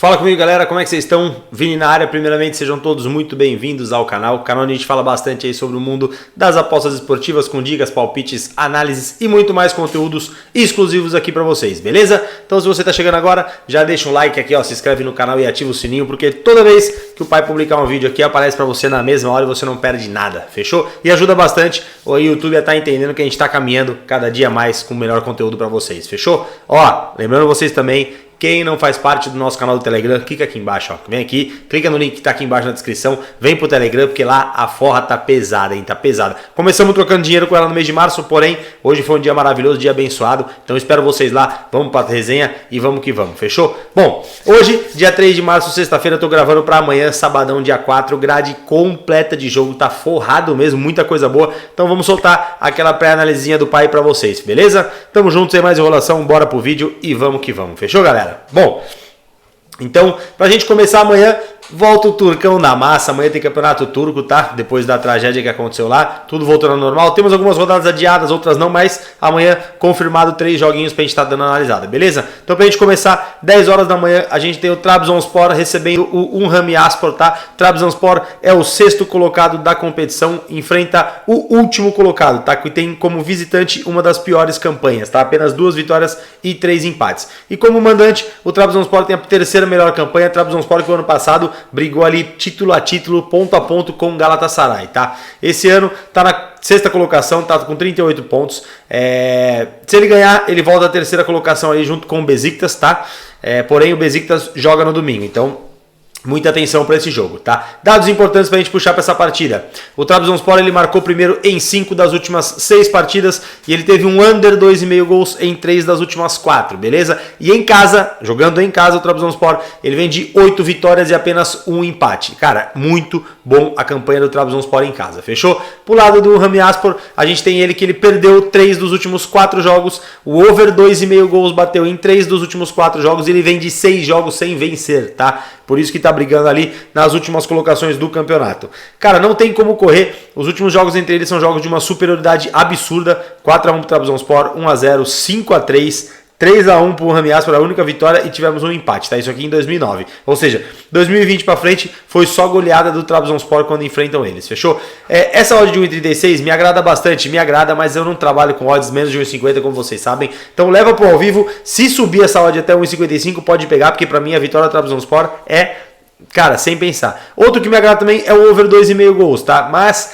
Fala comigo, galera, como é que vocês estão? Vini na área. Primeiramente, sejam todos muito bem-vindos ao canal. O canal onde a gente fala bastante aí sobre o mundo das apostas esportivas, com dicas, palpites, análises e muito mais conteúdos exclusivos aqui pra vocês, beleza? Então, se você tá chegando agora, já deixa um like aqui, ó, se inscreve no canal e ativa o sininho, porque toda vez que o pai publicar um vídeo aqui, aparece pra você na mesma hora e você não perde nada, fechou? E ajuda bastante o YouTube a estar entendendo que a gente tá caminhando cada dia mais com o melhor conteúdo pra vocês, fechou? Ó, lembrando vocês também, quem não faz parte do nosso canal do Telegram, clica aqui embaixo, ó. Vem aqui, clica no link que tá aqui embaixo na descrição, vem pro Telegram, porque lá a forra tá pesada, hein? Tá pesada. Começamos trocando dinheiro com ela no mês de março, porém, hoje foi um dia maravilhoso, dia abençoado, então espero vocês lá, vamos pra resenha e vamos que vamos, fechou? Bom, hoje, dia 3 de março, sexta-feira, eu tô gravando pra amanhã, sabadão, dia 4, grade completa de jogo, tá forrado mesmo, muita coisa boa, então vamos soltar aquela pré-analisinha do pai pra vocês, beleza? Tamo junto, sem mais enrolação, bora pro vídeo e vamos que vamos, fechou, galera? Bom, então, pra gente começar amanhã, volta o Turcão na massa. Amanhã tem campeonato turco, tá? Depois da tragédia que aconteceu lá, tudo voltando ao normal. Temos algumas rodadas adiadas, outras não, mas amanhã confirmado 3 joguinhos pra gente estar dando analisada, beleza? Então, pra gente começar, 10 horas da manhã, a gente tem o Trabzonspor recebendo o Umhramyaspor, tá? Trabzonspor é o 6º colocado da competição, enfrenta o último colocado, tá? Que tem como visitante uma das piores campanhas, tá? Apenas 2 vitórias e 3 empates. E como mandante, o Trabzonspor tem a terceira melhor campanha. Trabzonspor que o ano passado brigou ali título a título, ponto a ponto com o Galatasaray, tá? Esse ano tá na 6ª colocação, tá com 38 pontos. Se ele ganhar, ele volta à 3ª colocação aí junto com o Besiktas, tá? Porém, o Besiktas joga no domingo, então muita atenção para esse jogo, tá? Dados importantes para a gente puxar para essa partida. O Trabzonspor ele marcou primeiro em 5 das últimas 6 partidas e ele teve um under 2,5 gols em 3 das últimas 4, beleza? E em casa, jogando em casa, o Trabzonspor ele vem de 8 vitórias e apenas 1 empate. Cara, muito bom a campanha do Trabzonspor em casa, fechou? Pro lado do Umhramyaspor, a gente tem ele que ele perdeu 3 dos últimos 4 jogos, o over 2,5 gols bateu em 3 dos últimos 4 jogos e ele vem de 6 jogos sem vencer, tá? Por isso que tá brigando ali nas últimas colocações do campeonato. Cara, não tem como correr. Os últimos jogos entre eles são jogos de uma superioridade absurda. 4-1 pro Trabzonspor, 1-0, 5-3, 3-1 pro Umhramyaspor, a única vitória, e tivemos um empate, tá? Isso aqui em 2009. Ou seja, 2020 pra frente foi só goleada do Trabzonspor quando enfrentam eles, fechou? Essa odd de 1,36 me agrada bastante, mas eu não trabalho com odds menos de 1,50, como vocês sabem. Então leva pro ao vivo. Se subir essa odd até 1,55, pode pegar, porque pra mim a vitória do Trabzonspor é, cara, sem pensar. Outro que me agrada também é o over 2,5 gols, tá? Mas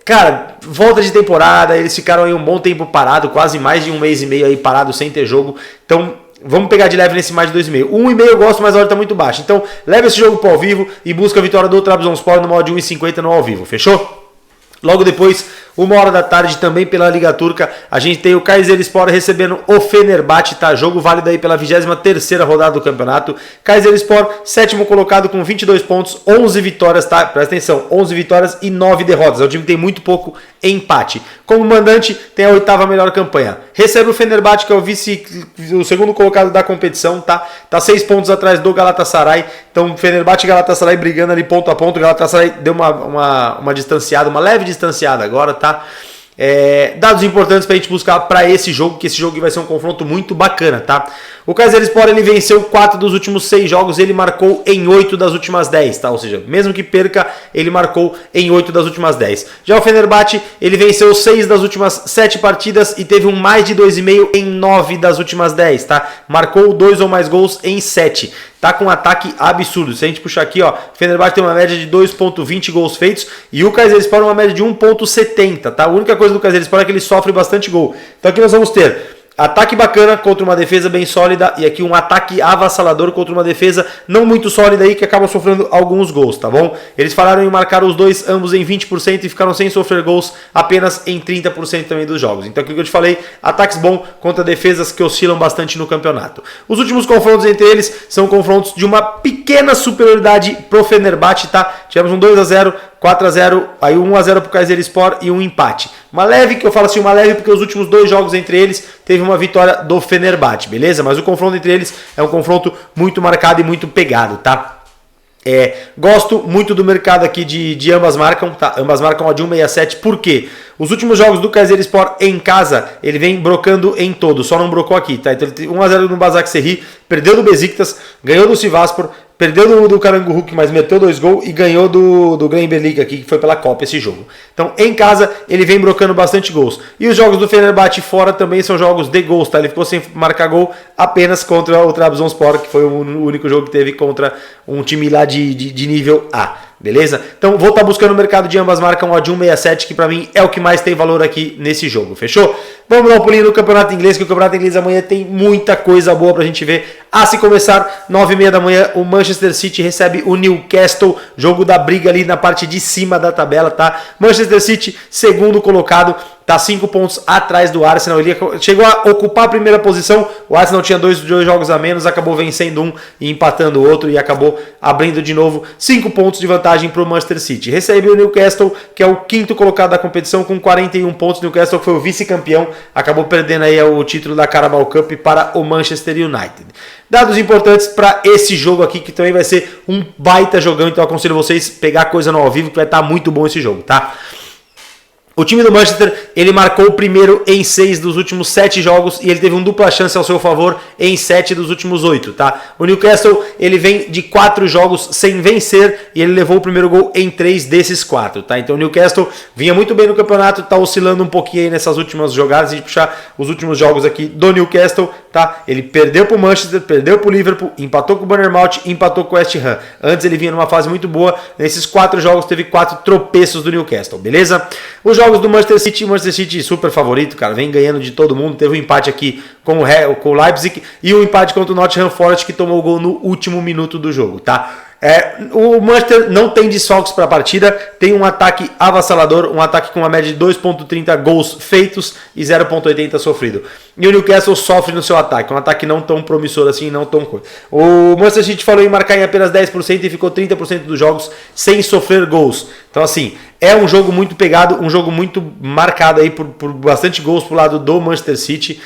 cara, volta de temporada, eles ficaram aí um bom tempo parado, quase mais de um mês e meio aí parado sem ter jogo. Então, vamos pegar de leve nesse mais de 2,5. 1,5 eu gosto, mas a hora tá muito baixa. Então, leva esse jogo pro ao vivo e busca a vitória do Trabzonspor no modo de 1,50 no ao vivo, fechou? Logo depois, 1h da tarde, também pela Liga Turca, a gente tem o Kayserispor recebendo o Fenerbahçe, tá? Jogo válido aí pela 23ª rodada do campeonato. Kayserispor, 7º colocado com 22 pontos, 11 vitórias, tá? Presta atenção, 11 vitórias e 9 derrotas. É um time que tem muito pouco empate. Como mandante, tem a 8ª melhor campanha. Recebe o Fenerbahçe, que é o o 2º colocado da competição, tá? Tá 6 pontos atrás do Galatasaray. Então, Fenerbahçe e Galatasaray brigando ali ponto a ponto. O Galatasaray deu uma distanciada, uma leve distanciada agora, tá? Dados importantes pra gente buscar para esse jogo, que esse jogo vai ser um confronto muito bacana, tá? O Kayserispor ele venceu 4 dos últimos 6 jogos, ele marcou em 8 das últimas 10, tá? Ou seja, mesmo que perca, ele marcou em 8 das últimas 10. Já o Fenerbahçe, ele venceu 6 das últimas 7 partidas e teve um mais de 2,5 em 9 das últimas 10, tá? Marcou 2 ou mais gols em 7. Tá com um ataque absurdo. Se a gente puxar aqui, ó, o Fenerbahçe tem uma média de 2,20 gols feitos e o Kayserispor uma média de 1,70, tá? A única coisa do Kayserispor é que ele sofre bastante gol. Então aqui nós vamos ter ataque bacana contra uma defesa bem sólida e aqui um ataque avassalador contra uma defesa não muito sólida aí que acaba sofrendo alguns gols, tá bom? Eles falaram em marcar os dois, ambos em 20% e ficaram sem sofrer gols apenas em 30% também dos jogos. Então aquilo que eu te falei, ataques bons contra defesas que oscilam bastante no campeonato. Os últimos confrontos entre eles são confrontos de uma pequena superioridade pro Fenerbahçe, tá? Tivemos um 2-0, 4-0, aí 1-0 pro Kayserispor e um empate. Uma leve, que eu falo assim, uma leve porque os últimos 2 jogos entre eles teve uma vitória do Fenerbahçe, beleza? Mas o confronto entre eles é um confronto muito marcado e muito pegado, tá? Gosto muito do mercado aqui de ambas marcam, tá? Ambas marcam de 1,67. Por quê? Os últimos jogos do Kayserispor em casa, ele vem brocando em todos, só não brocou aqui, tá? Então ele tem 1-0 no Başakşehir, perdeu do Besiktas, ganhou do Sivasspor, perdeu do Karagümrük, mas meteu 2 gols e ganhou do Gremberlik aqui, que foi pela Copa esse jogo. Então, em casa, ele vem brocando bastante gols. E os jogos do Fenerbahçe fora também são jogos de gols, tá? Ele ficou sem marcar gol apenas contra o Trabzonspor, que foi o único jogo que teve contra um time lá de nível A. Beleza? Então vou estar buscando o mercado de ambas marcam de 1,67, que para mim é o que mais tem valor aqui nesse jogo, fechou? Vamos dar um pulinho no Campeonato Inglês, que o Campeonato Inglês amanhã tem muita coisa boa pra gente ver. Se começar, 9h30 da manhã, o Manchester City recebe o Newcastle, jogo da briga ali na parte de cima da tabela, tá? Manchester City, segundo colocado, tá 5 pontos atrás do Arsenal. Ele chegou a ocupar a primeira posição. O Arsenal tinha dois jogos a menos, acabou vencendo um e empatando o outro e acabou abrindo de novo 5 pontos de vantagem para o Manchester City. Recebe o Newcastle, que é o quinto colocado da competição, com 41 pontos. O Newcastle foi o vice-campeão, acabou perdendo aí o título da Carabao Cup para o Manchester United. Dados importantes para esse jogo aqui, que também vai ser um baita jogão, então eu aconselho vocês pegar coisa no ao vivo, que vai estar muito bom esse jogo, tá? O time do Manchester, ele marcou o primeiro em 6 dos últimos 7 jogos e ele teve uma dupla chance ao seu favor em 7 dos últimos 8, tá? O Newcastle, ele vem de 4 jogos sem vencer e ele levou o primeiro gol em 3 desses 4, tá? Então o Newcastle vinha muito bem no campeonato, tá oscilando um pouquinho aí nessas últimas jogadas. Se a gente puxar os últimos jogos aqui do Newcastle, tá? Ele perdeu pro Manchester, perdeu pro Liverpool, empatou com o Bournemouth, empatou com o West Ham. Antes ele vinha numa fase muito boa, nesses 4 jogos teve 4 tropeços do Newcastle, beleza? Os jogos do Manchester City super favorito, cara, vem ganhando de todo mundo. Teve um empate aqui com o Leipzig e um empate contra o Nottingham Forest, que tomou o gol no último minuto do jogo, tá? O Manchester não tem desfalques para a partida, tem um ataque avassalador, um ataque com uma média de 2,30 gols feitos e 0,80 sofrido. E o Newcastle sofre no seu ataque, um ataque não tão promissor assim, não tão coisa. O Manchester City falou em marcar em apenas 10% e ficou 30% dos jogos sem sofrer gols. Então assim, é um jogo muito pegado, um jogo muito marcado aí por bastante gols pro lado do Manchester City.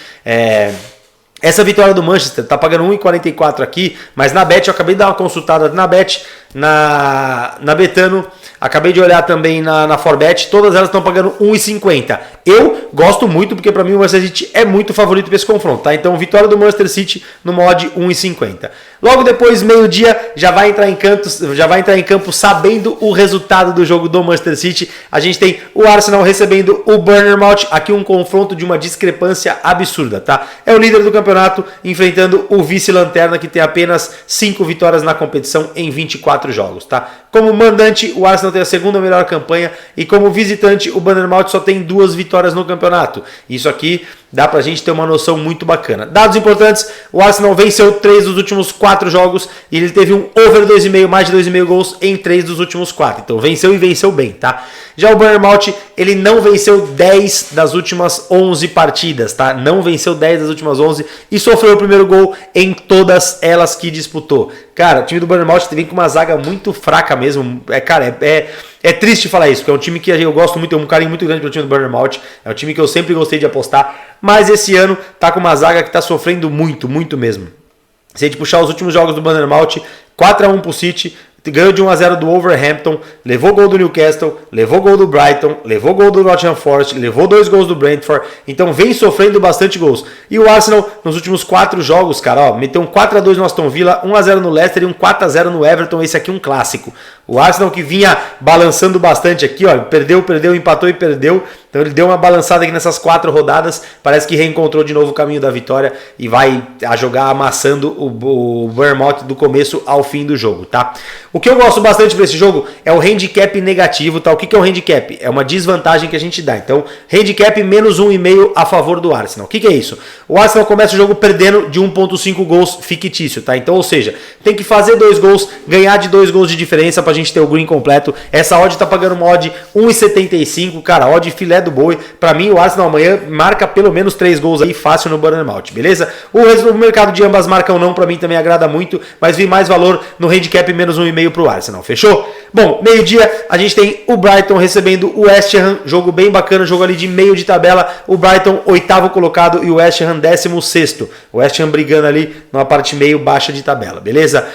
Essa vitória do Manchester tá pagando 1,44 aqui, mas na Bet, eu acabei de dar uma consultada na Bet, na Betano, acabei de olhar também na Forbet, todas elas estão pagando 1,50. Eu gosto muito, porque para mim o Manchester City é muito favorito para esse confronto, tá? Então, vitória do Manchester City no mod 1,50. Logo depois, meio-dia, já vai entrar em campo sabendo o resultado do jogo do Manchester City. A gente tem o Arsenal recebendo o Bournemouth, aqui um confronto de uma discrepância absurda, tá? É o líder do campeonato enfrentando o vice-lanterna, que tem apenas 5 vitórias na competição em 24 jogos, tá? Como mandante, o Arsenal tem a segunda melhor campanha e como visitante, o Bournemouth só tem 2 vitórias no campeonato. Isso aqui dá pra gente ter uma noção muito bacana. Dados importantes, o Arsenal venceu 3 dos últimos 4 jogos e ele teve um over 2,5, mais de 2,5 gols em 3 dos últimos 4. Então venceu e venceu bem, tá? Já o Bournemouth, ele não venceu 10 das últimas 11 partidas, tá? Não venceu 10 das últimas 11 e sofreu o primeiro gol em todas elas que disputou. Cara, o time do Bournemouth vem com uma zaga muito fraca mesmo. É triste falar isso, porque é um time que eu gosto muito, tenho um carinho muito grande pelo time do Bournemouth. É um time que eu sempre gostei de apostar, mas esse ano tá com uma zaga que tá sofrendo muito, muito mesmo. Se a gente puxar os últimos jogos do Bournemouth, 4-1 pro City, ganhou de 1-0 do Wolverhampton, levou gol do Newcastle, levou gol do Brighton, levou gol do Nottingham Forest, levou 2 gols do Brentford, então vem sofrendo bastante gols. E o Arsenal, nos últimos 4 jogos, cara, meteu um 4-2 no Aston Villa, 1-0 no Leicester e um 4-0 no Everton, esse aqui é um clássico. O Arsenal que vinha balançando bastante aqui, ó, perdeu, empatou e perdeu. Então ele deu uma balançada aqui nessas 4 rodadas, parece que reencontrou de novo o caminho da vitória e vai a jogar amassando o Bournemouth do começo ao fim do jogo, tá? O que eu gosto bastante para esse jogo é o handicap negativo, tá? O que é o handicap? É uma desvantagem que a gente dá. Então, handicap menos 1,5 a favor do Arsenal. O que é isso? O Arsenal começa o jogo perdendo de 1,5 gols fictício, tá? Então, ou seja, tem que fazer 2 gols, ganhar de 2 gols de diferença pra gente ter o green completo. Essa odd tá pagando uma odd 1,75, cara, odd filé do boi. Pra mim, o Arsenal amanhã marca pelo menos 3 gols aí fácil no Bournemouth, beleza? O resto do mercado de ambas marcam não, pra mim também agrada muito, mas vi mais valor no handicap menos 1,5 pro Arsenal, fechou? Bom, meio-dia a gente tem o Brighton recebendo o West Ham, jogo bem bacana, jogo ali de meio de tabela, o Brighton 8º colocado e o West Ham 16º. O West Ham brigando ali numa parte meio baixa de tabela, beleza?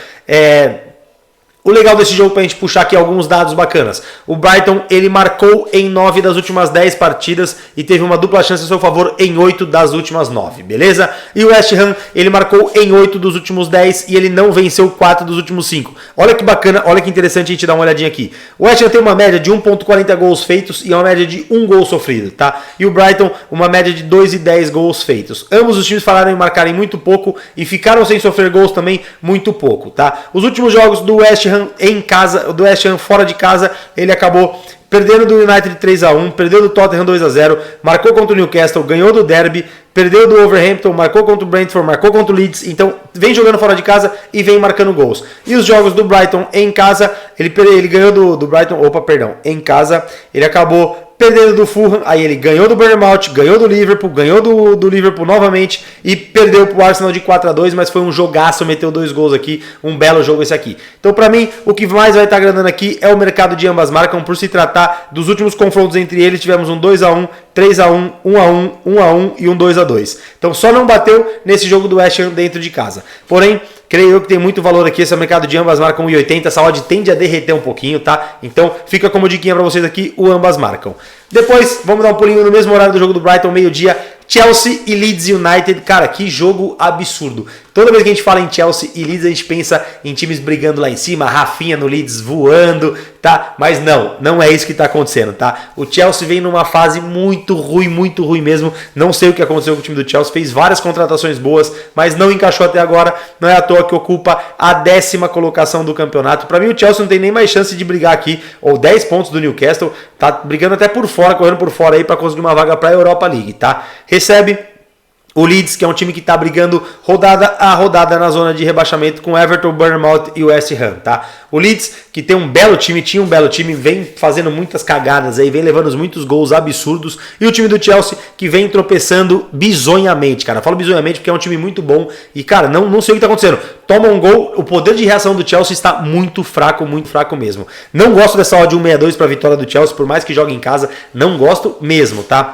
O legal desse jogo, pra gente puxar aqui alguns dados bacanas. O Brighton, ele marcou em 9 das últimas 10 partidas e teve uma dupla chance a seu favor em 8 das últimas 9, beleza? E o West Ham, ele marcou em 8 dos últimos 10 e ele não venceu 4 dos últimos 5. Olha que bacana, olha que interessante a gente dar uma olhadinha aqui. O West Ham tem uma média de 1.40 gols feitos e uma média de 1 gol sofrido, tá? E o Brighton, uma média de 2,10 gols feitos. Ambos os times falaram em marcarem muito pouco e ficaram sem sofrer gols também muito pouco, tá? Os últimos jogos do West Ham em casa, do West Ham fora de casa, ele acabou perdendo do United 3-1, perdeu do Tottenham 2-0, marcou contra o Newcastle, ganhou do Derby, perdeu do Wolverhampton, marcou contra o Brentford, marcou contra o Leeds, então vem jogando fora de casa e vem marcando gols. E os jogos do Brighton em casa, ele ganhou do Brighton, em casa, ele acabou perdendo do Fulham, aí ele ganhou do Bournemouth, ganhou do Liverpool, ganhou do Liverpool novamente e perdeu pro Arsenal de 4-2, mas foi um jogaço, meteu 2 gols aqui, um belo jogo esse aqui. Então pra mim, o que mais vai estar agradando aqui é o mercado de ambas marcam, por se tratar dos últimos confrontos entre eles, tivemos um 2-1, 3-1, 1-1, 1-1 e um 2-2. Então só não bateu nesse jogo do West Ham dentro de casa. Porém, creio eu que tem muito valor aqui, esse mercado de ambas marcam 1,80, essa odd tende a derreter um pouquinho, tá? Então fica como diquinha pra vocês aqui, o ambas marcam. Depois, vamos dar um pulinho no mesmo horário do jogo do Brighton, meio-dia, Chelsea e Leeds United. Cara, que jogo absurdo. Toda vez que a gente fala em Chelsea e Leeds, a gente pensa em times brigando lá em cima, Rafinha no Leeds voando, tá? Mas não é isso que tá acontecendo, tá? O Chelsea vem numa fase muito ruim mesmo. Não sei o que aconteceu com o time do Chelsea, fez várias contratações boas, mas não encaixou até agora. Não é à toa que ocupa a 10ª colocação do campeonato. Para mim, o Chelsea não tem nem mais chance de brigar aqui, ou 10 pontos do Newcastle, tá brigando até por fora, correndo por fora aí para conseguir uma vaga para a Europa League, tá? Recebe o Leeds, que é um time que está brigando rodada a rodada na zona de rebaixamento com Everton, Bournemouth e West Ham, tá? O Leeds, que tem um belo time, tinha um belo time, vem fazendo muitas cagadas aí, vem levando muitos gols absurdos. E o time do Chelsea, que vem tropeçando bizonhamente, cara. Eu falo bizonhamente porque é um time muito bom e, cara, não sei o que está acontecendo. Toma um gol, o poder de reação do Chelsea está muito fraco mesmo. Não gosto dessa odd 1,62 para a vitória do Chelsea, por mais que jogue em casa, não gosto mesmo, tá?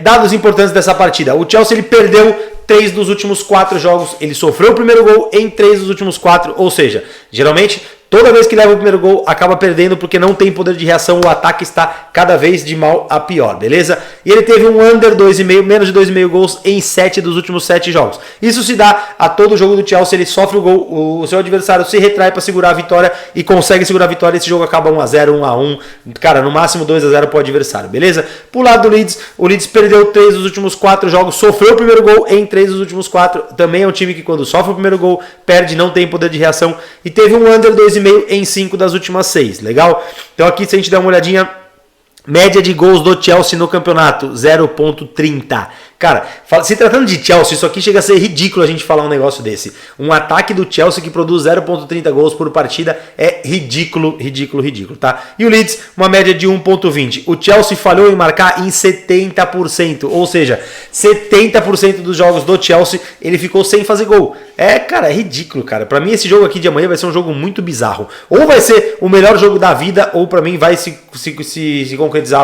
Dados importantes dessa partida. O Chelsea ele perdeu 3 dos últimos 4 jogos. Ele sofreu o primeiro gol em 3 dos últimos 4. Ou seja, geralmente, toda vez que leva o primeiro gol, acaba perdendo porque não tem poder de reação. O ataque está cada vez de mal a pior, beleza? E ele teve um under 2,5, menos de 2,5 gols em 7 dos últimos 7 jogos. Isso se dá a todo jogo do Chelsea. Ele sofre o gol, o seu adversário se retrai para segurar a vitória e consegue segurar a vitória. Esse jogo acaba 1-0, 1-1. Cara, no máximo 2-0 para o adversário, beleza? Pro lado do Leeds, o Leeds perdeu 3 dos últimos 4 jogos, sofreu o primeiro gol em 3 dos últimos 4. Também é um time que quando sofre o primeiro gol, perde, não tem poder de reação. E teve um under 2,5 em 5 das últimas 6, legal? Então aqui, se a gente der uma olhadinha, média de gols do Chelsea no campeonato, 0,30. Cara, se tratando de Chelsea, isso aqui chega a ser ridículo a gente falar um negócio desse. Um ataque do Chelsea que produz 0,30 gols por partida é ridículo, tá? E o Leeds, uma média de 1,20. O Chelsea falhou em marcar em 70%, ou seja, 70% dos jogos do Chelsea ele ficou sem fazer gol. Cara, é ridículo, cara. Pra mim esse jogo aqui de amanhã vai ser um jogo muito bizarro. Ou vai ser o melhor jogo da vida, ou pra mim vai se concretizar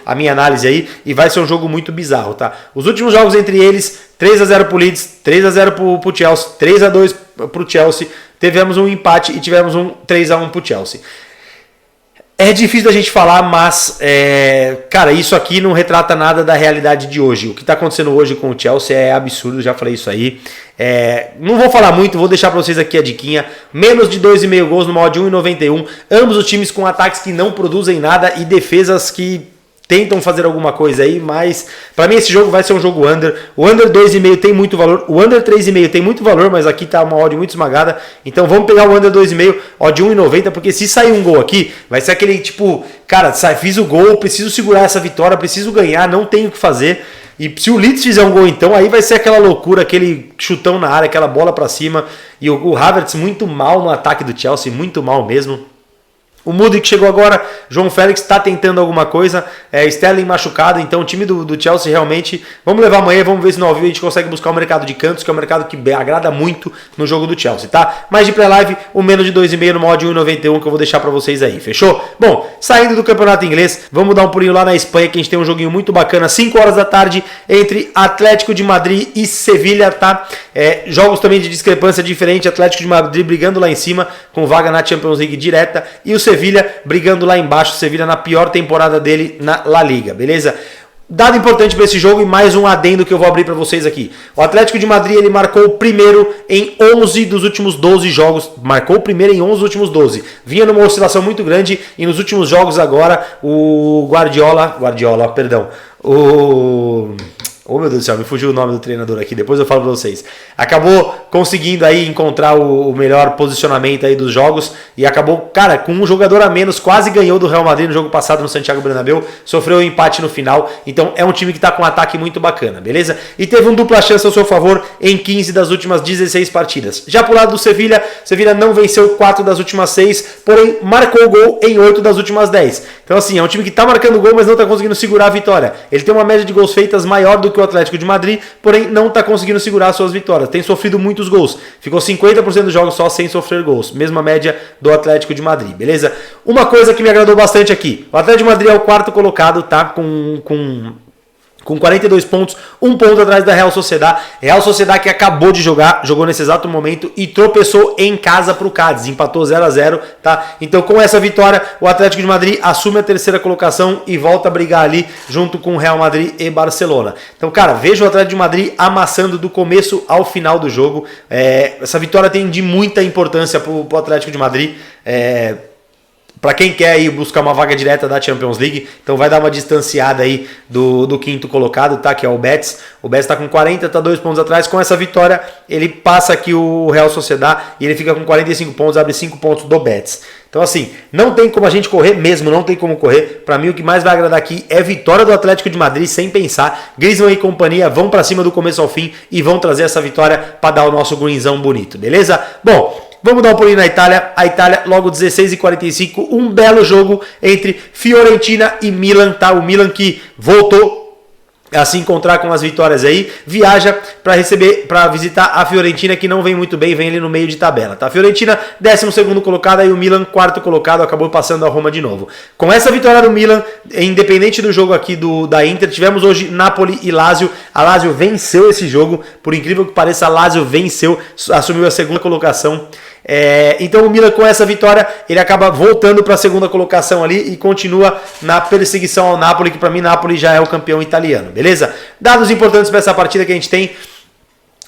a minha análise aí, e vai ser um jogo muito bizarro, tá? Os últimos jogos entre eles, 3-0 pro Leeds, 3-0 pro Chelsea, 3-2 pro Chelsea, tivemos um empate e tivemos um 3-1 pro Chelsea. É difícil da gente falar, mas, cara, isso aqui não retrata nada da realidade de hoje. O que está acontecendo hoje com o Chelsea é absurdo, já falei isso aí. Não vou falar muito, vou deixar para vocês aqui a diquinha. Menos de 2,5 gols no modo de 1,91. Ambos os times com ataques que não produzem nada e defesas que tentam fazer alguma coisa aí, mas para mim esse jogo vai ser um jogo under. O under 2,5 tem muito valor, o under 3,5 tem muito valor, mas aqui tá uma odd muito esmagada. Então vamos pegar o under 2,5, odd 1,90, porque se sair um gol aqui, vai ser aquele tipo, cara, fiz o gol, preciso segurar essa vitória, preciso ganhar, não tenho o que fazer. E se o Leeds fizer um gol então, aí vai ser aquela loucura, aquele chutão na área, aquela bola para cima. E o Havertz muito mal no ataque do Chelsea, muito mal mesmo. O Mudryk chegou agora, João Félix está tentando alguma coisa, Sterling machucado, então o time do Chelsea realmente, vamos levar amanhã, vamos ver se no ao vivo a gente consegue buscar o mercado de cantos, que é um mercado que agrada muito no jogo do Chelsea, tá? Mas de pré-live, o menos de 2,5 no mod 1,91 que eu vou deixar para vocês aí, fechou? Bom, saindo do campeonato inglês, vamos dar um pulinho lá na Espanha, que a gente tem um joguinho muito bacana, 5 horas da tarde, entre Atlético de Madrid e Sevilha, tá? Jogos também de discrepância diferente, Atlético de Madrid brigando lá em cima, com vaga na Champions League direta, e o Sevilha brigando lá embaixo, Sevilha na pior temporada dele na La Liga, beleza? Dado importante para esse jogo e mais um adendo que eu vou abrir para vocês aqui. O Atlético de Madrid ele marcou o primeiro em 11 dos últimos 12 jogos. Marcou o primeiro em 11 dos últimos 12. Vinha numa oscilação muito grande e nos últimos jogos agora o Guardiola, perdão. Oh meu Deus do céu, me fugiu o nome do treinador aqui, depois eu falo pra vocês. Acabou conseguindo aí encontrar o melhor posicionamento aí dos jogos e acabou, cara, com um jogador a menos, quase ganhou do Real Madrid no jogo passado no Santiago Bernabéu, sofreu um empate no final, então é um time que tá com um ataque muito bacana, beleza? E teve um dupla chance ao seu favor em 15 das últimas 16 partidas. Já pro lado do Sevilha, Sevilha não venceu 4 das últimas 6, porém marcou gol em 8 das últimas 10. Então assim, é um time que tá marcando gol, mas não tá conseguindo segurar a vitória. Ele tem uma média de gols feitas maior do que o Atlético de Madrid, porém não está conseguindo segurar suas vitórias. Tem sofrido muitos gols. Ficou 50% dos jogos só sem sofrer gols. Mesma média do Atlético de Madrid, beleza? Uma coisa que me agradou bastante aqui. O Atlético de Madrid é o quarto colocado, tá? Com 42 pontos, um ponto atrás da Real Sociedad. Real Sociedad que acabou de jogar, jogou nesse exato momento e tropeçou em casa pro Cádiz, empatou 0-0, tá? Então com essa vitória, o Atlético de Madrid assume a terceira colocação e volta a brigar ali junto com o Real Madrid e Barcelona. Então, cara, veja o Atlético de Madrid amassando do começo ao final do jogo. Essa vitória tem de muita importância pro Atlético de Madrid. Para quem quer ir buscar uma vaga direta da Champions League, então vai dar uma distanciada aí do quinto colocado, tá? Que é o Betis. O Betis está com 40, tá 2 pontos atrás. Com essa vitória, ele passa aqui o Real Sociedad e ele fica com 45 pontos, abre 5 pontos do Betis. Então assim, não tem como a gente correr mesmo, não tem como correr. Para mim o que mais vai agradar aqui é vitória do Atlético de Madrid sem pensar. Griezmann e companhia vão para cima do começo ao fim e vão trazer essa vitória para dar o nosso greenzão bonito, beleza? Bom, vamos dar um pulinho na Itália. A Itália, logo 16h45, um belo jogo entre Fiorentina e Milan, tá? O Milan que voltou a se encontrar com as vitórias aí, viaja para visitar a Fiorentina, que não vem muito bem, vem ali no meio de tabela, tá? Fiorentina, 12º colocado, aí o Milan, 4º colocado, acabou passando a Roma de novo. Com essa vitória do Milan, independente do jogo aqui da Inter, tivemos hoje Napoli e Lazio. A Lazio venceu esse jogo, por incrível que pareça, a Lazio venceu, assumiu a segunda colocação. Então o Milan, com essa vitória, ele acaba voltando para a segunda colocação ali e continua na perseguição ao Napoli, que para mim Napoli já é o campeão italiano, beleza? Dados importantes para essa partida que a gente tem: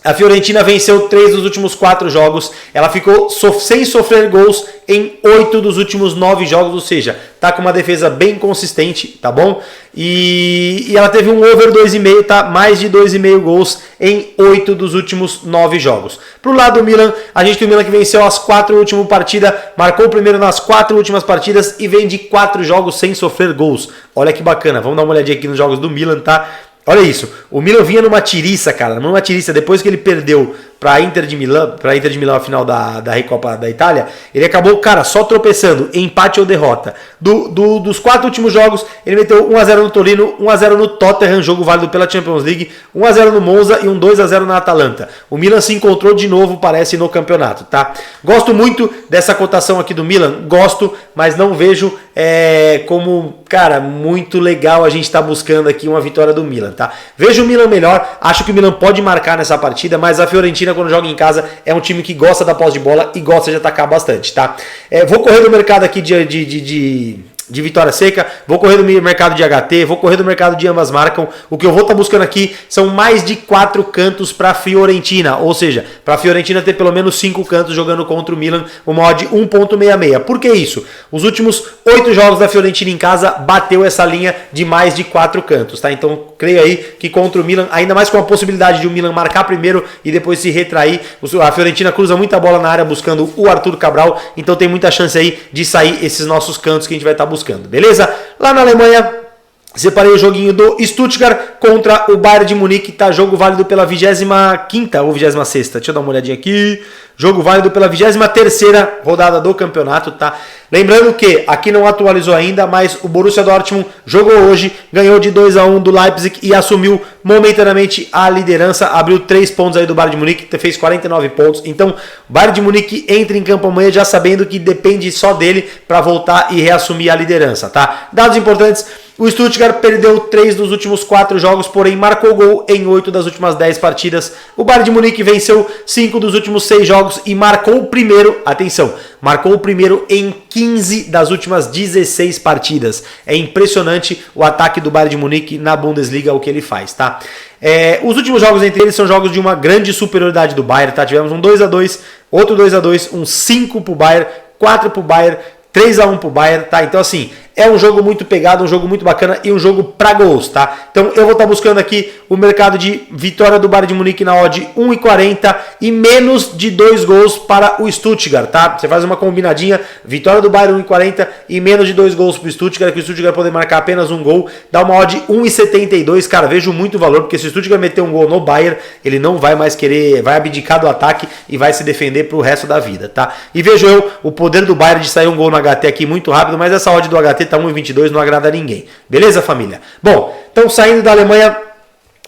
a Fiorentina venceu 3 dos últimos 4 jogos, ela ficou sem sofrer gols em 8 dos últimos 9 jogos, ou seja, tá com uma defesa bem consistente, tá bom? E ela teve um over 2,5, tá? Mais de 2,5 gols em 8 dos últimos 9 jogos. Pro lado do Milan, a gente tem o Milan que venceu as 4 últimas partidas, marcou o primeiro nas 4 últimas partidas e vem de 4 jogos sem sofrer gols. Olha que bacana, vamos dar uma olhadinha aqui nos jogos do Milan, tá? Olha isso, o Milan vinha numa tiriça, cara, depois que ele perdeu para Inter de Milão a final da Recopa da Itália, ele acabou, cara, só tropeçando, empate ou derrota. Dos 4 últimos jogos, ele meteu 1-0 no Torino, 1-0 no Tottenham, jogo válido pela Champions League, 1-0 no Monza e um 2-0 na Atalanta. O Milan se encontrou de novo, parece, no campeonato, tá? Gosto muito dessa cotação aqui do Milan, gosto, mas não vejo como, cara, muito legal a gente estar buscando aqui uma vitória do Milan, tá? Vejo o Milan melhor, acho que o Milan pode marcar nessa partida, mas a Fiorentina, quando joga em casa, é um time que gosta da posse de bola e gosta de atacar bastante, tá? Vou correr no mercado aqui de vitória seca, vou correr do mercado de HT, vou correr do mercado de ambas marcam. O que eu vou estar buscando aqui são mais de 4 cantos para Fiorentina, ou seja, para a Fiorentina ter pelo menos 5 cantos jogando contra o Milan, uma odd 1.66. Por que isso? Os últimos 8 jogos da Fiorentina em casa bateu essa linha de mais de 4 cantos, tá? Então creio aí que contra o Milan, ainda mais com a possibilidade de o Milan marcar primeiro e depois se retrair, a Fiorentina cruza muita bola na área buscando o Arthur Cabral, então tem muita chance aí de sair esses nossos cantos que a gente vai estar buscando, beleza? Lá na Alemanha, Separei o joguinho do Stuttgart contra o Bayern de Munique, tá? Jogo válido pela 25ª ou 26ª, deixa eu dar uma olhadinha aqui. Jogo válido pela 23ª rodada do campeonato, tá? Lembrando que aqui não atualizou ainda, mas o Borussia Dortmund jogou hoje, ganhou de 2-1 do Leipzig e assumiu momentaneamente a liderança, abriu 3 pontos aí do Bayern de Munique, fez 49 pontos. Então, o Bayern de Munique entra em campo amanhã já sabendo que depende só dele para voltar e reassumir a liderança, tá? Dados importantes: o Stuttgart perdeu 3 dos últimos 4 jogos, porém marcou gol em 8 das últimas 10 partidas. O Bayern de Munique venceu 5 dos últimos 6 jogos e marcou o primeiro, atenção, marcou o primeiro em 15 das últimas 16 partidas. É impressionante o ataque do Bayern de Munique na Bundesliga, o que ele faz, tá? Os últimos jogos entre eles são jogos de uma grande superioridade do Bayern, tá? Tivemos um 2-2, outro 2-2, um 5 pro Bayern, 4 pro Bayern, 3-1 pro Bayern, tá? Então assim, é um jogo muito pegado, um jogo muito bacana e um jogo pra gols, tá? Então eu vou estar buscando aqui o mercado de vitória do Bayern de Munique na odd 1,40 e menos de 2 gols para o Stuttgart, tá? Você faz uma combinadinha, vitória do Bayern 1,40 e menos de 2 gols pro Stuttgart, que o Stuttgart poder marcar apenas um gol, dá uma odd 1,72, cara, vejo muito valor, porque se o Stuttgart meter um gol no Bayern, ele não vai mais querer, vai abdicar do ataque e vai se defender pro resto da vida, tá? E vejo eu o poder do Bayern de sair um gol no HT aqui muito rápido, mas essa odd do HT tá 1,22, não agrada a ninguém. Beleza, família? Bom, então saindo da Alemanha,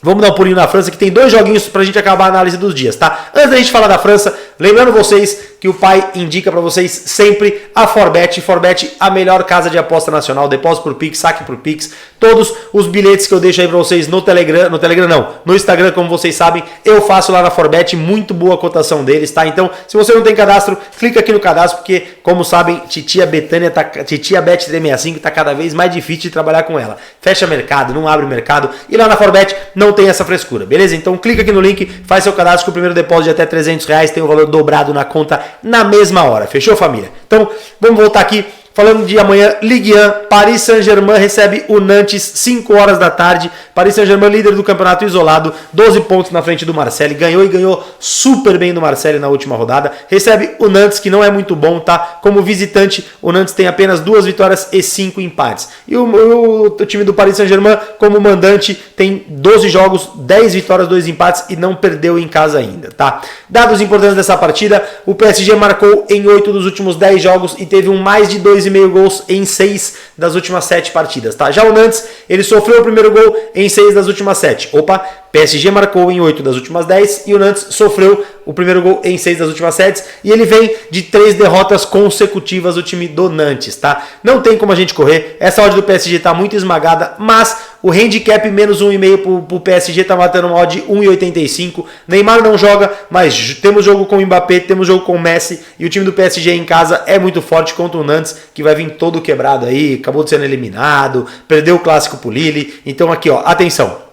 vamos dar um pulinho na França, que tem 2 joguinhos pra gente acabar a análise dos dias, tá? Antes da gente falar da França, lembrando vocês que o pai indica para vocês sempre a Forbet. Forbet, a melhor casa de aposta nacional, depósito por Pix, saque por Pix. Todos os bilhetes que eu deixo aí para vocês no Telegram não, no Instagram, como vocês sabem, eu faço lá na Forbet, muito boa a cotação deles, tá? Então, se você não tem cadastro, clica aqui no cadastro, porque, como sabem, titia Betânia, titia Bet365 tá cada vez mais difícil de trabalhar com ela. Fecha mercado, não abre mercado, e lá na Forbet não tem essa frescura, beleza? Então, clica aqui no link, faz seu cadastro, que o primeiro depósito de até R$300 tem o valor dobrado na conta na mesma hora. Fechou, família? Então, vamos voltar aqui. Falando de amanhã, Ligue 1, Paris Saint-Germain recebe o Nantes, 5 horas da tarde. Paris Saint-Germain, líder do campeonato isolado, 12 pontos na frente do Marseille. Ganhou e ganhou super bem do Marseille na última rodada. Recebe o Nantes, que não é muito bom, tá? Como visitante, o Nantes tem apenas 2 vitórias e 5 empates. E o time do Paris Saint-Germain, como mandante, tem 12 jogos, 10 vitórias, 2 empates e não perdeu em casa ainda, tá? Dados importantes dessa partida: o PSG marcou em 8 dos últimos 10 jogos e teve mais de 2,5 gols em 6 das últimas 7 partidas, tá? Já o Nantes, ele sofreu o primeiro gol em 6 das últimas 7. Opa, PSG marcou em 8 das últimas 10 e o Nantes sofreu o primeiro gol em 6 das últimas 7 e ele vem de 3 derrotas consecutivas do time do Nantes, tá? Não tem como a gente correr, essa odd do PSG tá muito esmagada, mas o handicap menos 1,5 pro PSG tá matando uma odd 1,85. Neymar não joga, mas temos jogo com o Mbappé, temos jogo com o Messi e o time do PSG em casa é muito forte contra o Nantes, que vai vir todo quebrado aí, acabou de ser eliminado, perdeu o clássico pro Lille. Então aqui, ó, atenção.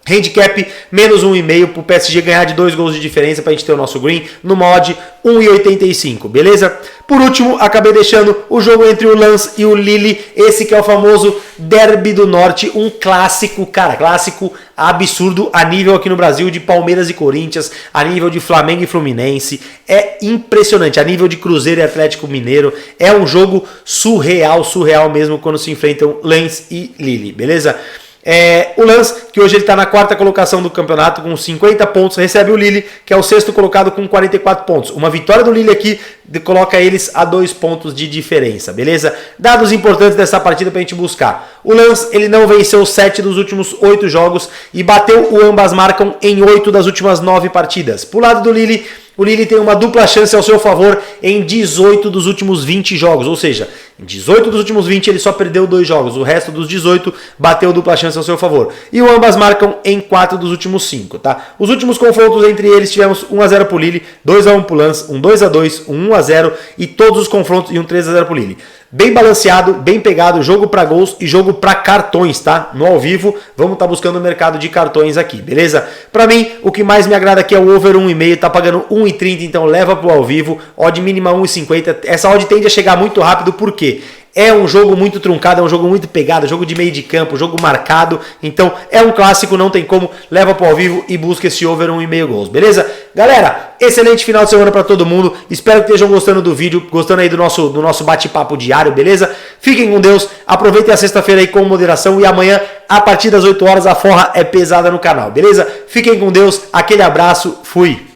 Handicap menos 1,5 para o PSG ganhar de 2 gols de diferença para a gente ter o nosso green numa odd 1,85, beleza? Por último, acabei deixando o jogo entre o Lens e o Lille, esse que é o famoso Derby do Norte, um clássico, cara, clássico absurdo a nível aqui no Brasil de Palmeiras e Corinthians, a nível de Flamengo e Fluminense, é impressionante, a nível de Cruzeiro e Atlético Mineiro, é um jogo surreal mesmo quando se enfrentam Lens e Lille, beleza? O Lens, que hoje ele está na 4ª colocação do campeonato com 50 pontos, recebe o Lille, que é o 6º colocado com 44 pontos. Uma vitória do Lille aqui coloca eles a 2 pontos de diferença, beleza? Dados importantes dessa partida para a gente buscar. O Lens, ele não venceu 7 dos últimos 8 jogos e bateu o ambas marcam em 8 das últimas 9 partidas. Pro lado do Lille, o Lille tem uma dupla chance ao seu favor em 18 dos últimos 20 jogos, ou seja, em 18 dos últimos 20 ele só perdeu 2 jogos, o resto dos 18 bateu dupla chance ao seu favor. E o ambas marcam em 4 dos últimos 5, tá? Os últimos confrontos entre eles tivemos 1-0 pro Lille, 2-1 pro Lens, um 2-2, um 1-0 e todos os confrontos e um 3-0 pro Lille. Bem balanceado, bem pegado, jogo para gols e jogo para cartões, tá? No ao vivo, vamos estar buscando o mercado de cartões aqui, beleza? Para mim, o que mais me agrada aqui é o over 1,5, tá pagando 1,30, então leva pro ao vivo, odd mínima 1,50. Essa odd tende a chegar muito rápido, por quê? É um jogo muito truncado, é um jogo muito pegado, jogo de meio de campo, jogo marcado. Então é um clássico, não tem como. Leva para o ao vivo e busca esse over 1,5 gols, beleza? Galera, excelente final de semana para todo mundo. Espero que estejam gostando do vídeo, gostando aí do nosso bate-papo diário, beleza? Fiquem com Deus, aproveitem a sexta-feira aí com moderação e amanhã A partir das 8 horas a forra é pesada no canal, beleza? Fiquem com Deus, aquele abraço, fui!